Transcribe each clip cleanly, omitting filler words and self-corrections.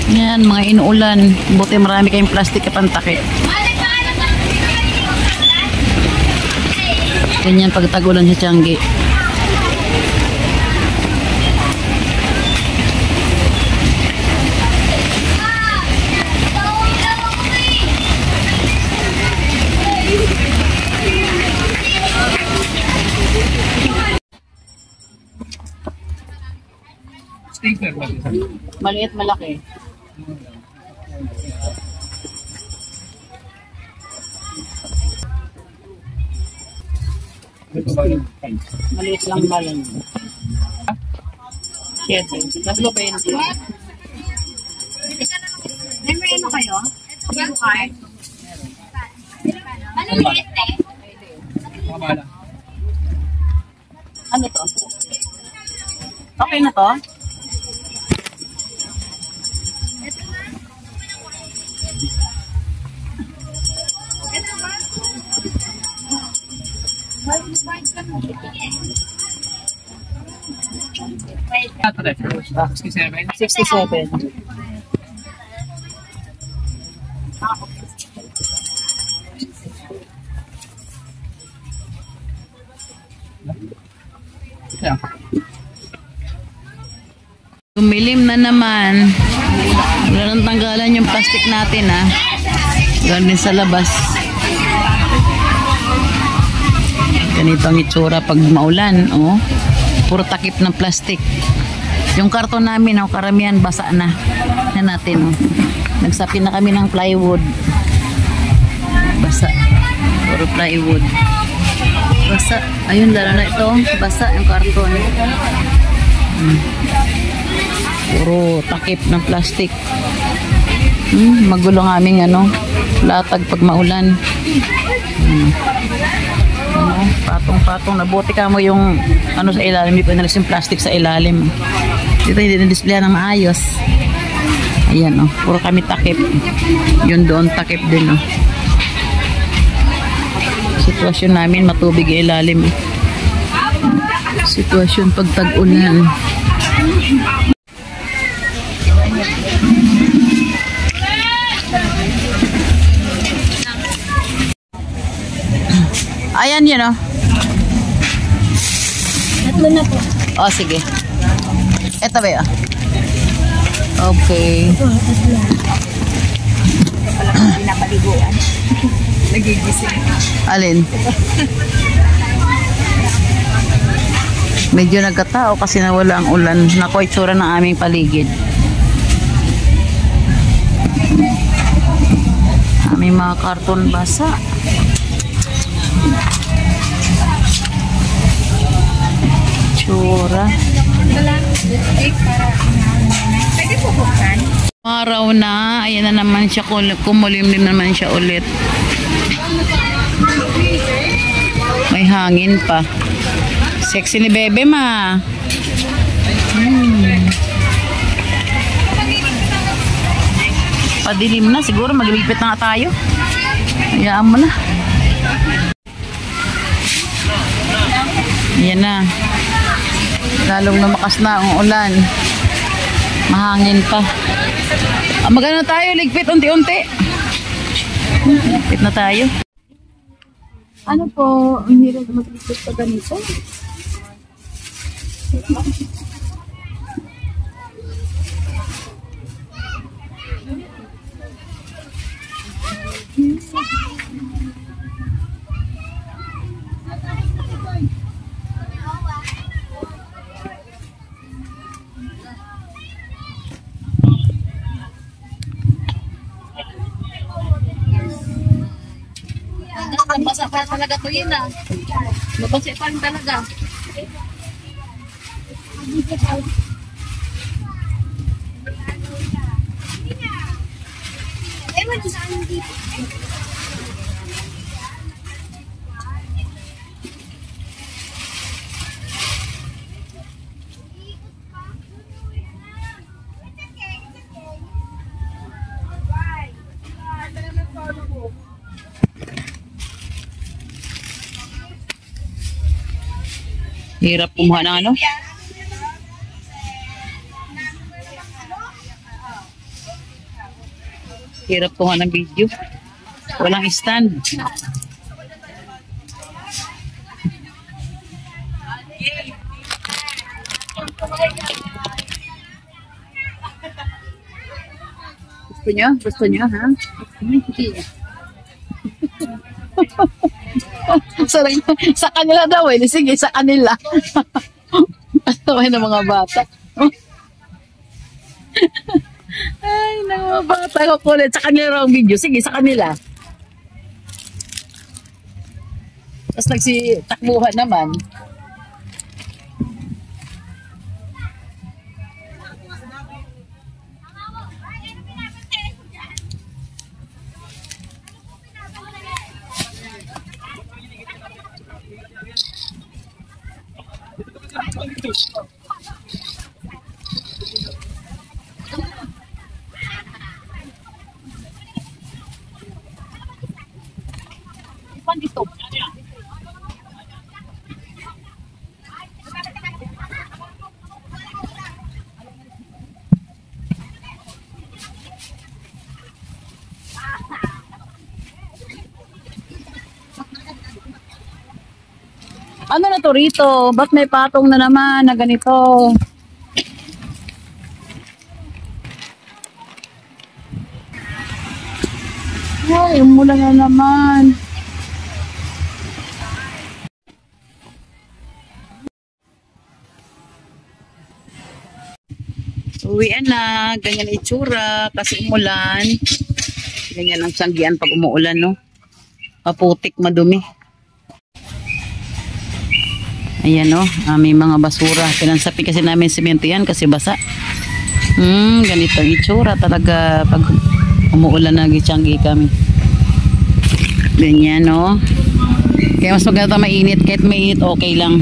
Yan, mga inuulan. Buti marami kayong plastic na pantake. Ganyan pag tag-ulan sa Tiangge. Maliit, malaki. Maliit lang balon. Yes, tatlo pa yun. May merienda kayo? Yung card? Ano yung liit eh? Ano to? Okay na to? Ito 67. 67. Yeah. Tumilim na naman. Wala nang tanggalan yung plastic natin ha. Galing sa labas. Ganito ang itsura pag maulan. Oh. Puro takip ng plastic. Yung karton namin, oh, karamihan basa na. Yan natin. Oh. Nagsapi na kami ng plywood. Basa. Puro plywood. Basa. Ayun, lalo na ito. Basa yung karton. Puro takip ng plastic. Magulo ng aming latag pag maulan. Patong-patong. Nabuti ka mo yung sa ilalim. Hindi ko inalis yung plastic sa ilalim. Dito hindi na-display ng maayos. Ayan puro kami takip. Yun doon takip din Sitwasyon namin matubig yung ilalim. Sitwasyon pag tag-ulan. Ayan yun Tatlo na po. sige. Ito ba yun? Okay. Pinapaliguan. Nagigising. Alin? Medyo nagkatao kasi nawala ang ulan. Naku, itsura ng aming paligid. Aming mga karton basa. Tsura. Pwede po buksan? Araw na. Ayan na naman siya. Kumulimlim naman siya ulit. May hangin pa. Sexy ni Bebe ma. Padilim na. Siguro maglipit na nga tayo. Hayaan mo na. Yan na. Lalong lumakas na ang ulan. Mahangin pa. Magano tayo, ligpit unti-unti. Ligpit na tayo. Ano po, ang hirap mag-ligpit pa ganito? Basa pa talaga to yun Mabasa pa rin talaga. Ewan sa amin dito. Hirap kumuha ng Hirap ko nga ng video. Walang stand. Gusto nyo? Gusto nyo, ha? Sa kanila daw eh. Sige, sa kanila. Ay, ng mga bata. Ay, ng mga bata ko kulit. Sa kanila raw ang video. Sige, sa kanila. Tapos nagsitakbuhan naman. Dito. Ano na to rito? Ba't may patong na naman na ganito? Ay, umulan na naman. Uwian na. Ganyan itsura. Kasi umulan. Ganyan ang sanggian pag umuulan, no? Maputik, madumi. Ayan, no? May mga basura. Pinansapi kasi namin semento yan kasi basa. Ganito ang itsura talaga pag umuulan na gitsanggi kami. Ganyan, no? Kaya mas maganda mainit. Kahit mainit, okay lang.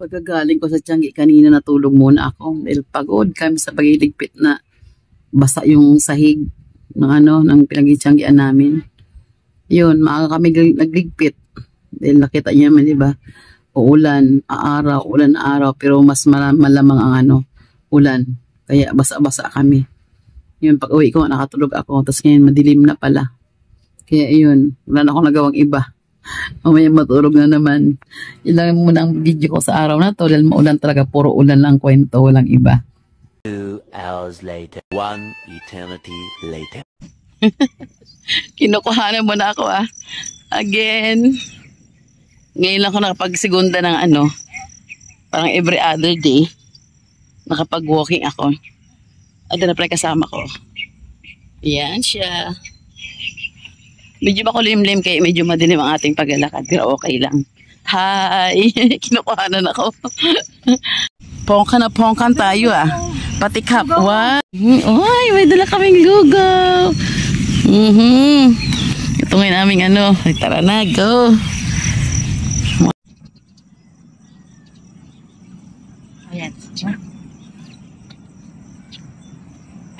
Pagkagaling ko sa Tiangge kanina, natulog muna ako dahil pagod kami sa pagliligpit na basa yung sahig ng ng pinag-Tianggean namin. Yun, maaga kami nagligpit dahil nakita niya man, di ba? Uulan, araw, pero mas malamang ang ulan. Kaya basa-basa kami. Yun, pag uwi ko, nakatulog ako. Tapos ngayon, madilim na pala. Kaya yun, wala na akong nagawang iba. Mamaya matulog na naman. Ilang muna ang video ko sa araw na to dahil maulan talaga, puro ulan lang kwento, walang iba. 2 hours later, 1 eternity later. Kinukuhanan mo na ako again. Ngayon lang ako nakapagsigunda ng parang every other day nakapag-walking ako. At na pala kasama ko. Yan siya. Medyo makulimlim kaya medyo madilim ang ating paglalakad. Pero okay lang. Hi! Kinukuhanan ako. Pongkan tayo Patikap. What? Uy, may dala kaming lugaw. Ito ngayon aming tara na, go. Ayan.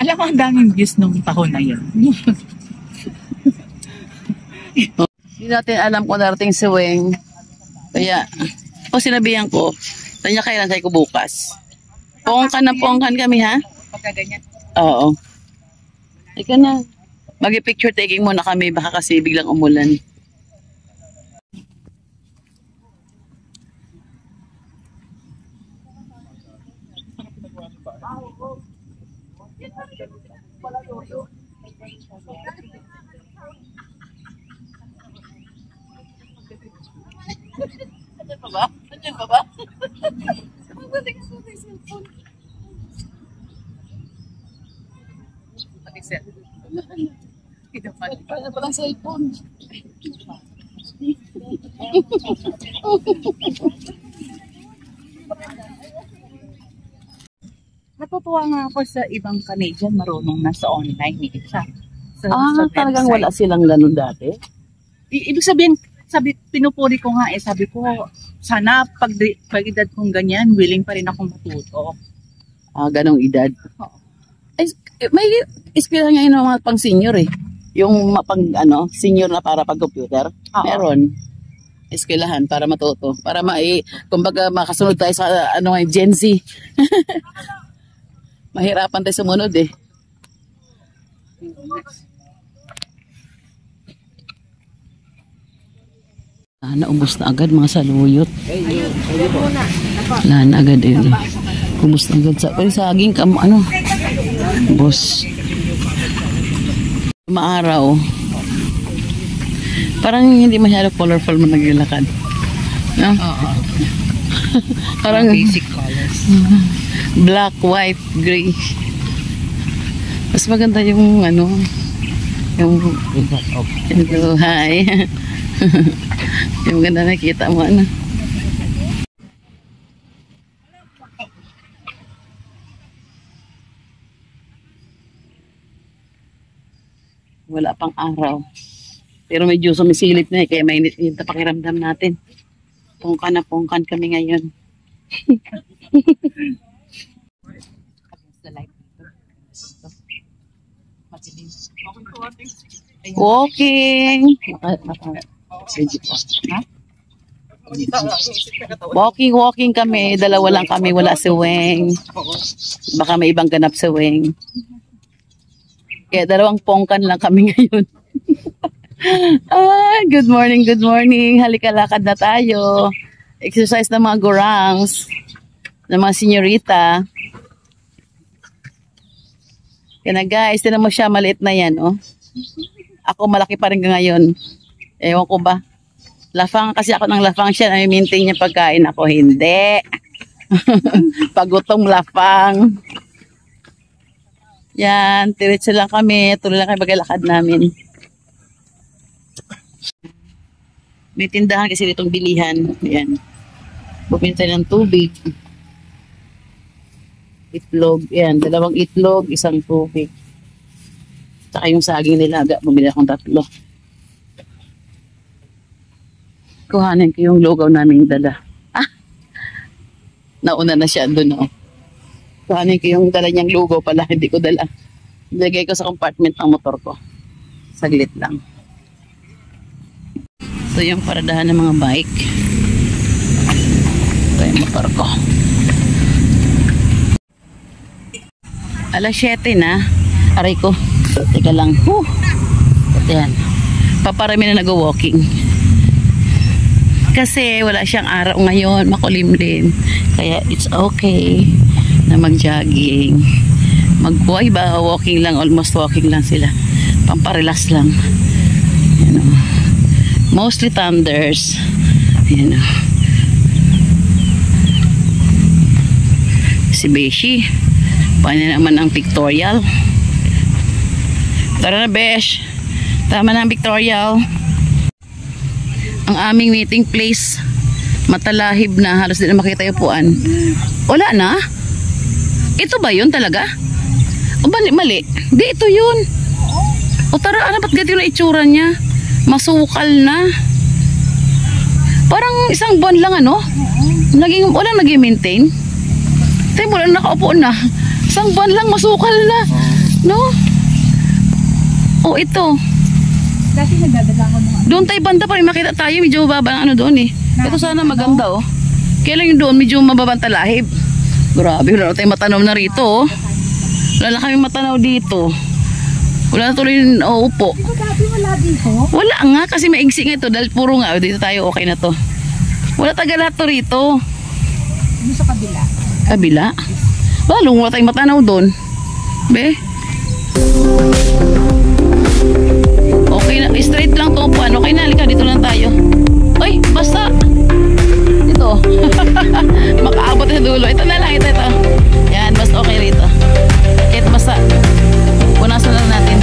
Alam mo, ang daming views nung tahon na yun. Hindi natin alam kung darating si Weng. Kaya, sinabihan ko, tanya kailan tayo ko bukas. Pongkan kami, ha? Pagka ganyan. Oo. Ika na. Mag-picture taking muna kami, baka kasi biglang umulan. Andiyan pa ba? cellphone. Natutuwa nga ako sa ibang Canadian marunong na sa online eh. Sa Talagang website. wala silang ganun dati? Ibig sabihin, pinupuri ko nga sabi ko, sana pag edad kong ganyan, willing pa rin akong matuto. Ganong edad. May eskwela ngayon ng mga pang senior eh. Yung senior na para pag computer. Meron. Eskwelahan para matuto. Para kumbaga makasunod tayo sa Gen Z. Mahirapan tayo sumunod eh. Naubos na agad mga saluyot. Wala na agad yun. Ubos na agad sa saging boss. Maaraw. Parang hindi masyado colorful mo naglalakad. No? Oo. Parang Basic colors. black, white, gray. Mas maganda yung yung hi. Yung ganda nakita mo Wala pang araw. Pero medyo sumisilip na kaya mainit yung pakiramdam natin. Pungkan na pungkan kami ngayon. Walking. Walking kami. Dalawa lang kami. Wala si Weng. Baka may ibang ganap si Weng. Kaya dalawang pongkan lang kami ngayon. Good morning, good morning. Halika lakad na tayo. Exercise ng mga gurangs. Ng mga senyorita. Kaya na guys, tinan mo siya, maliit na yan, oh. Ako malaki pa rin ngayon. Ewan ko ba? Lafang kasi ako ng lafang siya. Nami-maintain niya pagkain ako. Hindi. Pagutong lafang. Yan, tiritso lang kami. Tuloy lang kami paglalakad namin. May tindahan kasi ditong bilihan. Yan. Bumili tayo ng tubig. Itlog. Yan, 2 itlog, 1 tubig. Saka yung saging nilaga. Bumili akong 3. Kuhanin ko yung lugaw namin dala. Nauna na siya doon, oh. Kuhanin ko yung dala niyang lugaw pala. Hindi ko dala. Nilagay ko sa compartment ng motor ko. Saglit lang. Ito yung paradahan ng mga bike. Ito yung motor ko. Alas 7 na. Aray ko. Teka lang. Yan. Paparami na nag-walking. Kasi wala siyang araw ngayon. Makulimlim. Kaya it's okay na mag-jogging. Mag-buhay ba? Walking lang. Almost walking lang sila. Pamparelax lang. Yan o. Mostly thunders. Yan o. Si Beshi. Paano naman ang pictorial? Tara na, Besh. Tama na ang pictorial. Ang aming meeting place. Matalahib na. Halos din na makita yung puan. Wala na? Ito ba yun talaga? O mali? Di, ito yun. O tara, ba't ganito yung itsura niya? Masukal na. Parang isang buwan lang, walang nag-maintain. Tayo mo lang nakaupo na. Isang buwan lang, masukal na. No? O ito. Dati nagdadala ko ng Doon tayo banda pa rin makita tayo. Medyo mababa ang doon eh. Ito sana maganda oh. Kaya lang yung doon medyo mababang talahib. Grabe, wala na tayo matanaw na rito oh. Wala na kami matanaw dito. Wala na tuloy upo. Di ba dati wala dito? Wala nga kasi maigsi nga ito. Dahil puro nga dito tayo okay na to. Wala taga lahat to rito. Ano sa kabila? Kabila? Balong wala tayong matanaw doon. Be? Okay na, straight lang to upuan. Okay na, halika dito lang tayo. Ay, basta. Ito. Makaabot sa dulo. Ito na lang, ito. Yan, mas okay rito. Kahit basta. Punasan lang natin.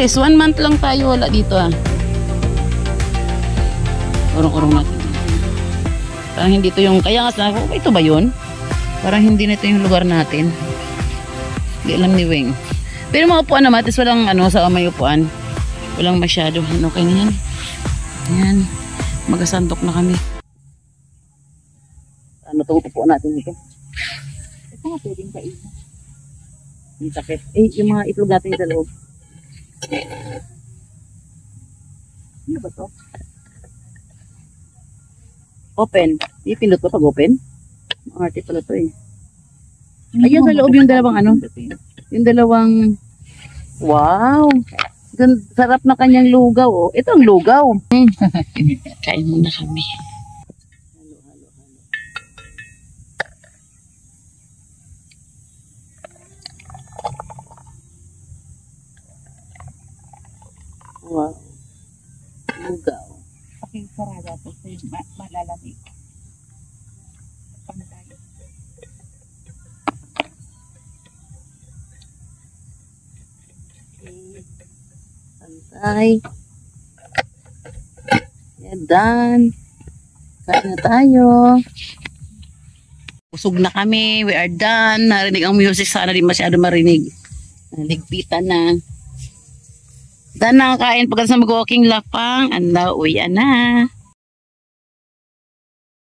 bilis. 1 month lang tayo wala dito ah. Urong-urong natin. Parang hindi to yung, kaya nga sabi ko, ito ba yun? Parang hindi na ito yung lugar natin. Hindi alam ni Weng. Pero mga upuan naman, at walang ano sa may upuan. Walang masyado. Okay na yan. Ayan. Magasantok na kami. Ano itong upuan natin dito? Ito nga pwedeng kainin. Yung sakit. Eh, yung mga itlog natin sa loob. Ano ba to? Open. Ipindot ko pag open. Arte pala to eh. Ayun sa loob yung dalawang ano. Yung dalawang... Wow! Sarap na kanyang lugaw. Oh. Ito ang lugaw. Kain muna kami. Halo. Wow. Lugaw. Okay, sarada to. So, malalamig. Pantay. Pantay. Yan, done. Kain na tayo. Usog na kami. We are done. Narinig ang music. Sana di masyado marinig. Naligpitan na. Done na ang kain. Pagkat sa mag-walking lapang. Anda, uwi na.